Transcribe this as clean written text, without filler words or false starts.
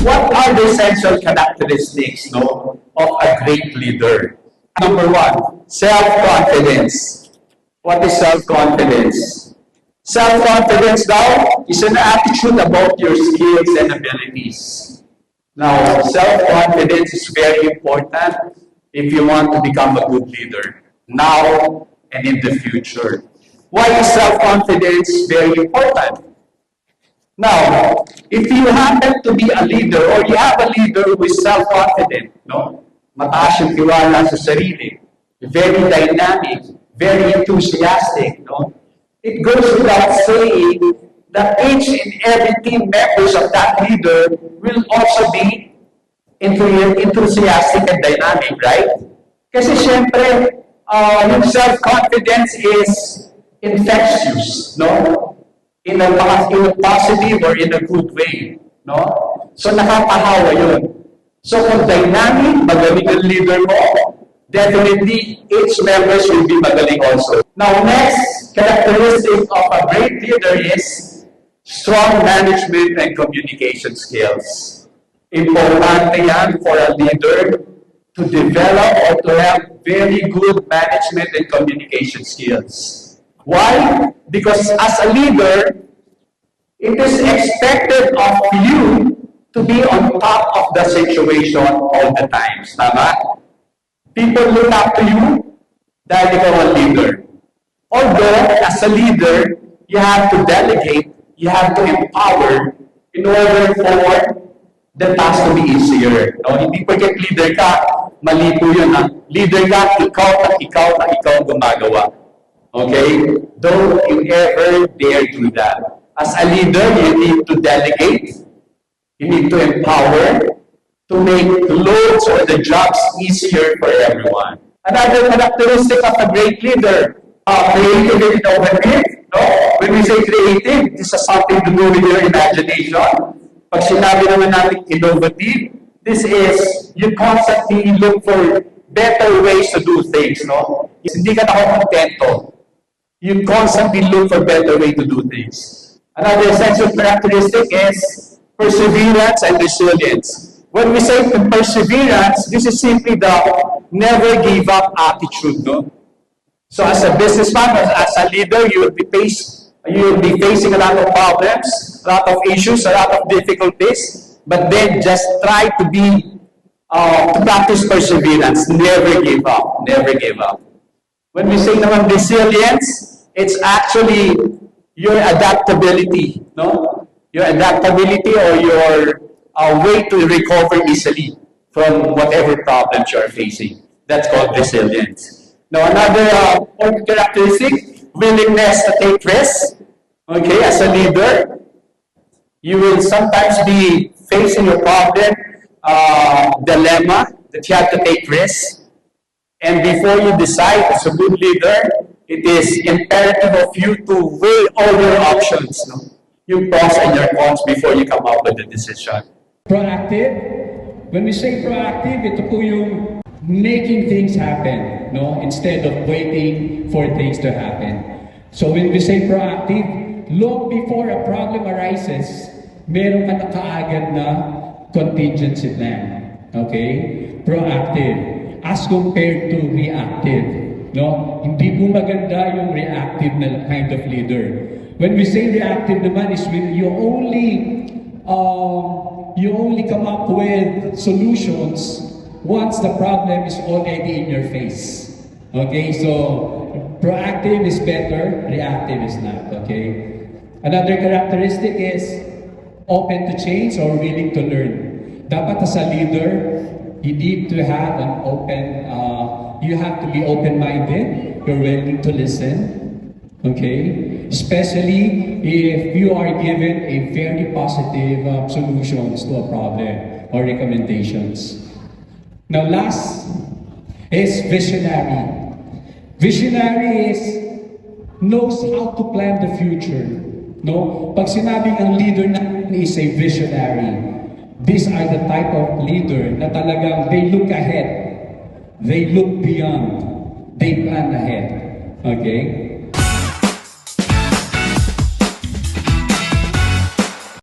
What are the essential characteristics, no, of a great leader? Number one, self-confidence. What is self-confidence? Self-confidence now is an attitude about your skills and abilities. Now, self-confidence is very important if you want to become a good leader, now and in the future. Why is self-confidence very important? Now, if you happen to be a leader or you have a leader who is self-confident, no? Mataas yung tiwala sa sarili, very dynamic, very enthusiastic, no? It goes without saying that each and every team members of that leader will also be enthusiastic and dynamic, right? Kasi syempre, yung self-confidence is infectious, no? In a positive or in a good way, no? So nakakahawa yun. So kung dynamic, magaling ang leader mo, definitely each members will be magaling also. Now next characteristic of a great leader is strong management and communication skills. Importante yan for a leader to develop or to have very good management and communication skills. Why? Because as a leader, it is expected of you to be on top of the situation all the time. Tama? People look up to you dahil ikaw ang leader. Although, as a leader, you have to delegate, you have to empower in order for the task to be easier. No? Hindi porket leader ka, mali po yun. Ha? Leader ka, ikaw gumagawa. Okay? Don't you ever dare do that. As a leader, you need to delegate, you need to empower, to make the loads or the jobs easier for everyone. Another characteristic of a great leader, creative and innovative. No? When we say creative, this has something to do with your imagination. Pag sinabi naman natin innovative, this is you constantly look for better ways to do things. No? Hindi ka nakokontento. You constantly look for better way to do things. Another essential characteristic is perseverance and resilience. When we say perseverance, this is simply the never give up attitude. No? So as a businessman, as a leader, you will be facing a lot of problems, a lot of issues, a lot of difficulties, but then just try to practice perseverance. Never give up. Never give up. When we say naman resilience, it's actually your adaptability, no? Your adaptability or your way to recover easily from whatever problems you are facing. That's called resilience. Now, another characteristic, willingness to take risks. Okay, as a leader, you will sometimes be facing a problem, dilemma that you have to take risks. And before you decide as a good leader, it is imperative of you to weigh all your options, no? Your pros and your cons before you come up with a decision. Proactive. When we say proactive, ito po yung making things happen, no? Instead of waiting for things to happen. So when we say proactive, long before a problem arises, meron ka na kaagad na contingency plan. Okay? Proactive. As compared to reactive. No? Hindi po maganda yung reactive na kind of leader. When we say reactive naman is when you only come up with solutions once the problem is already in your face. Okay, so proactive is better, reactive is not. Okay. Another characteristic is open to change or willing to learn. Dapat as a leader, you need to have an open. You have to be open-minded. You're willing to listen. Okay, especially if you are given a very positive solutions to a problem or recommendations. Now, last is visionary. Visionary knows how to plan the future. No? Pag sinabing ang leader na is a visionary, these are the type of leader na talagang they look ahead, they look beyond, they plan ahead. Okay?